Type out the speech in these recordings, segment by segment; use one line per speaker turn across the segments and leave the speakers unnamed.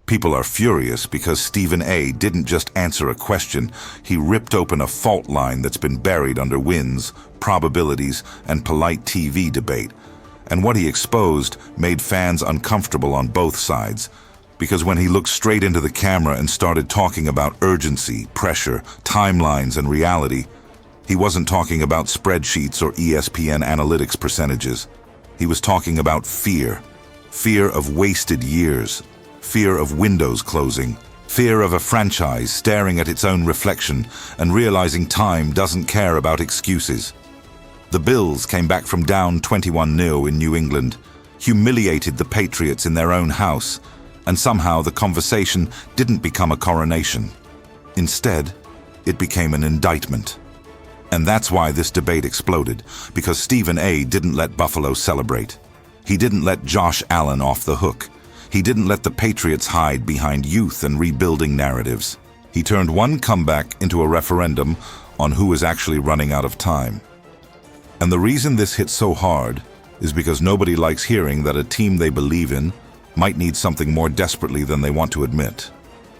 People are furious because Stephen A. didn't just answer a question, he ripped open a fault line that's been buried under wins, probabilities, and polite TV debate. And what he exposed made fans uncomfortable on both sides, because when he looked straight into the camera and started talking about urgency, pressure, timelines, and reality, he wasn't talking about spreadsheets or ESPN analytics percentages. He was talking about fear. Fear of wasted years. Fear of windows closing. Fear of a franchise staring at its own reflection and realizing time doesn't care about excuses. The Bills came back from down 21-0 in New England, humiliated the Patriots in their own house, and somehow the conversation didn't become a coronation. Instead, it became an indictment. And that's why this debate exploded, because Stephen A. didn't let Buffalo celebrate. He didn't let Josh Allen off the hook. He didn't let the Patriots hide behind youth and rebuilding narratives. He turned one comeback into a referendum on who is actually running out of time. And the reason this hit so hard is because nobody likes hearing that a team they believe in might need something more desperately than they want to admit.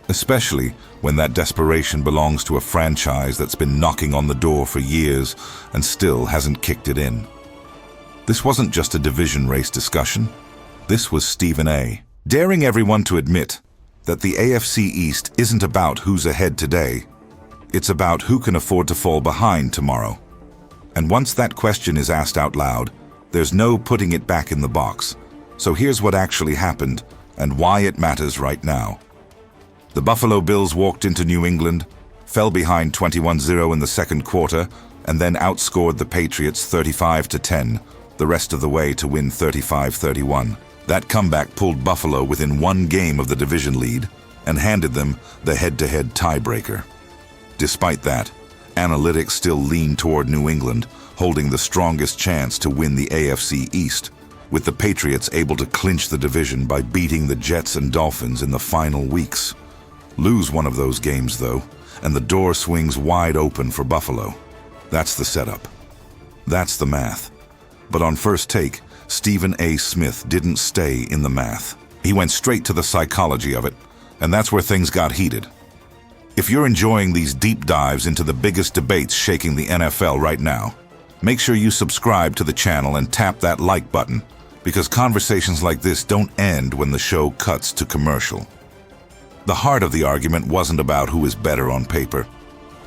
Especially when that desperation belongs to a franchise that's been knocking on the door for years and still hasn't kicked it in. This wasn't just a division race discussion. This was Stephen A. daring everyone to admit that the AFC East isn't about who's ahead today. It's about who can afford to fall behind tomorrow. And once that question is asked out loud, there's no putting it back in the box. So here's what actually happened and why it matters right now. The Buffalo Bills walked into New England, fell behind 21-0 in the second quarter, and then outscored the Patriots 35-10, the rest of the way to win 35-31. That comeback pulled Buffalo within one game of the division lead and handed them the head-to-head tiebreaker. Despite that, analytics still lean toward New England, holding the strongest chance to win the AFC East, with the Patriots able to clinch the division by beating the Jets and Dolphins in the final weeks. Lose one of those games, though, and the door swings wide open for Buffalo. That's the setup. That's the math. But on first take, Stephen A. Smith didn't stay in the math. He went straight to the psychology of it, and that's where things got heated. If you're enjoying these deep dives into the biggest debates shaking the NFL right now, make sure you subscribe to the channel and tap that like button, because conversations like this don't end when the show cuts to commercial. The heart of the argument wasn't about who is better on paper.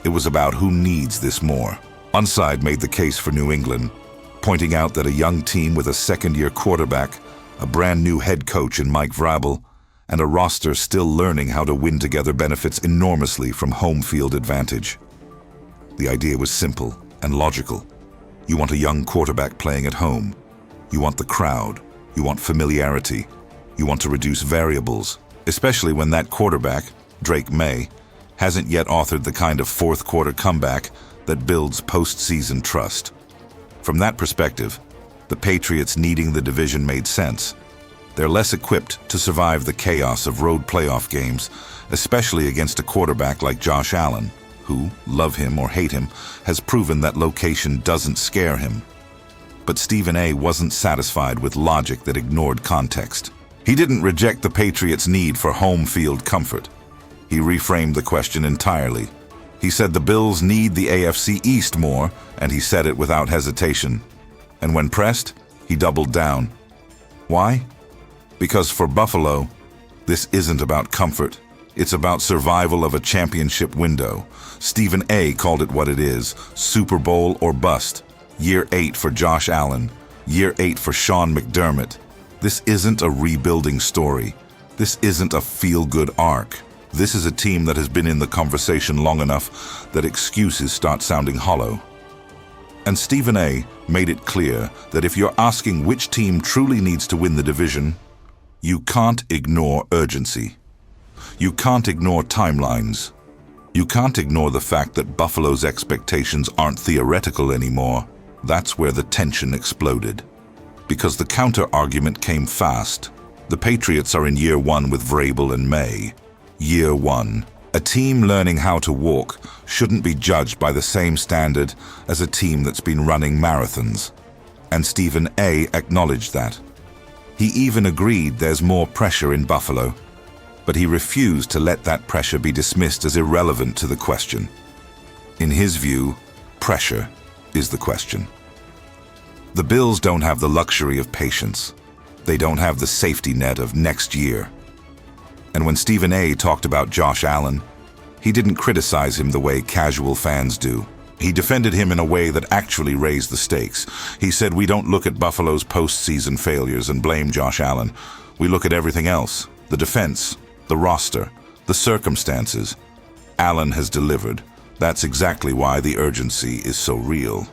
It was about who needs this more. One side made the case for New England, pointing out that a young team with a second-year quarterback, a brand-new head coach in Mike Vrabel, and a roster still learning how to win together benefits enormously from home field advantage. The idea was simple and logical. You want a young quarterback playing at home. You want the crowd. You want familiarity. You want to reduce variables, especially when that quarterback, Drake May, hasn't yet authored the kind of fourth-quarter comeback that builds postseason trust. From that perspective, the Patriots needing the division made sense. They're less equipped to survive the chaos of road playoff games, especially against a quarterback like Josh Allen, who, love him or hate him, has proven that location doesn't scare him. But Stephen A. wasn't satisfied with logic that ignored context. He didn't reject the Patriots' need for home field comfort. He reframed the question entirely. He said the Bills need the AFC East more, and he said it without hesitation. And when pressed, he doubled down. Why? Because for Buffalo, this isn't about comfort. It's about survival of a championship window. Stephen A. called it what it is, Super Bowl or bust. Year 8 for Josh Allen. Year 8 for Sean McDermott. This isn't a rebuilding story. This isn't a feel-good arc. This is a team that has been in the conversation long enough that excuses start sounding hollow. And Stephen A. made it clear that if you're asking which team truly needs to win the division, you can't ignore urgency. You can't ignore timelines. You can't ignore the fact that Buffalo's expectations aren't theoretical anymore. That's where the tension exploded. Because the counter-argument came fast. The Patriots are in year 1 with Vrabel and May. Year 1. A team learning how to walk shouldn't be judged by the same standard as a team that's been running marathons. And Stephen A. acknowledged that. He even agreed there's more pressure in Buffalo. But he refused to let that pressure be dismissed as irrelevant to the question. In his view, pressure is the question. The Bills don't have the luxury of patience. They don't have the safety net of next year. And when Stephen A. talked about Josh Allen, he didn't criticize him the way casual fans do. He defended him in a way that actually raised the stakes. He said, "We don't look at Buffalo's postseason failures and blame Josh Allen. We look at everything else, the defense, the roster, the circumstances. Allen has delivered. That's exactly why the urgency is so real.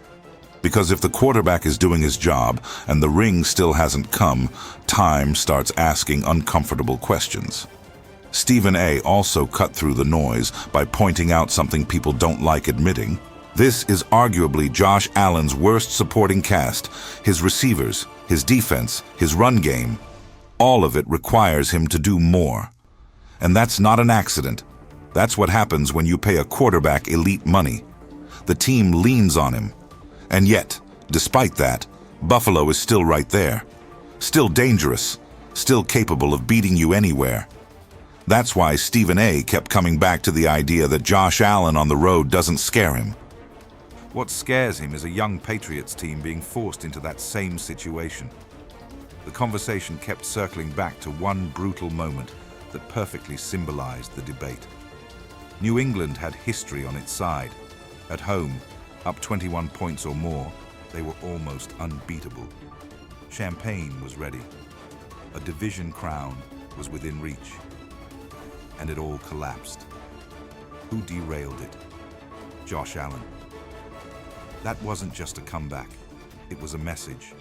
Because if the quarterback is doing his job and the ring still hasn't come, time starts asking uncomfortable questions." Stephen A. also cut through the noise by pointing out something people don't like admitting. This is arguably Josh Allen's worst supporting cast. His receivers, his defense, his run game. All of it requires him to do more. And that's not an accident. That's what happens when you pay a quarterback elite money. The team leans on him. And yet, despite that, Buffalo is still right there. Still dangerous. Still capable of beating you anywhere. That's why Stephen A. kept coming back to the idea that Josh Allen on the road doesn't scare him. What scares him is a young Patriots team being forced into that same situation. The conversation kept circling back to one brutal moment that perfectly symbolized the debate. New England had history on its side. At home, up 21 points or more, they were almost unbeatable. Champagne was ready. A division crown was within reach. And it all collapsed. Who derailed it? Josh Allen. That wasn't just a comeback. It was a message.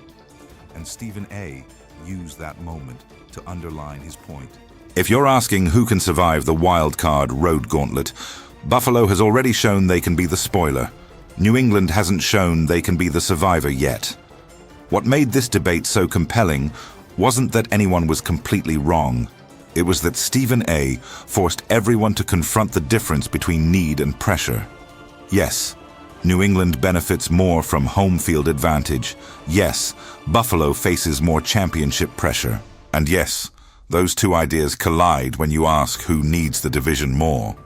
And Stephen A. used that moment to underline his point. If you're asking who can survive the wild card road gauntlet, Buffalo has already shown they can be the spoiler. New England hasn't shown they can be the survivor yet. What made this debate so compelling wasn't that anyone was completely wrong. It was that Stephen A. forced everyone to confront the difference between need and pressure. Yes, New England benefits more from home field advantage. Yes, Buffalo faces more championship pressure. And yes, those two ideas collide when you ask who needs the division more.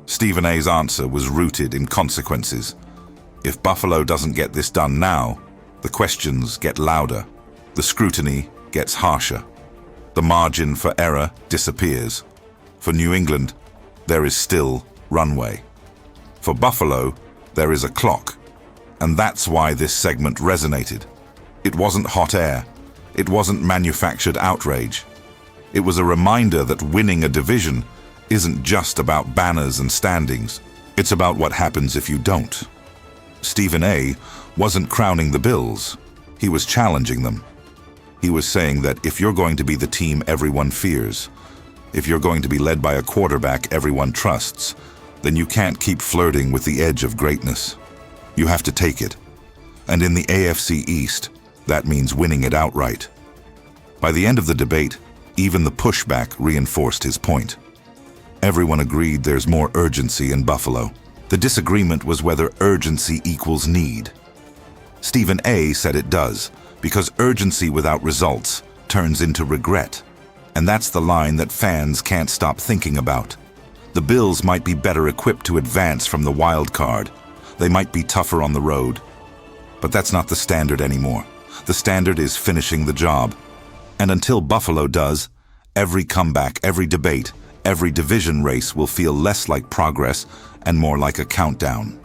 Stephen A.'s answer was rooted in consequences. If Buffalo doesn't get this done now, the questions get louder. The scrutiny gets harsher. The margin for error disappears. For New England, there is still runway. For Buffalo, there is a clock. And that's why this segment resonated. It wasn't hot air. It wasn't manufactured outrage. It was a reminder that winning a division isn't just about banners and standings. It's about what happens if you don't. Stephen A. wasn't crowning the Bills. He was challenging them. He was saying that if you're going to be the team everyone fears, if you're going to be led by a quarterback everyone trusts, then you can't keep flirting with the edge of greatness. You have to take it. And in the AFC East, that means winning it outright. By the end of the debate, even the pushback reinforced his point. Everyone agreed there's more urgency in Buffalo. The disagreement was whether urgency equals need. Stephen A. said it does, because urgency without results turns into regret. And that's the line that fans can't stop thinking about. The Bills might be better equipped to advance from the wild card. They might be tougher on the road. But that's not the standard anymore. The standard is finishing the job. And until Buffalo does, every comeback, every debate, every division race will feel less like progress and more like a countdown.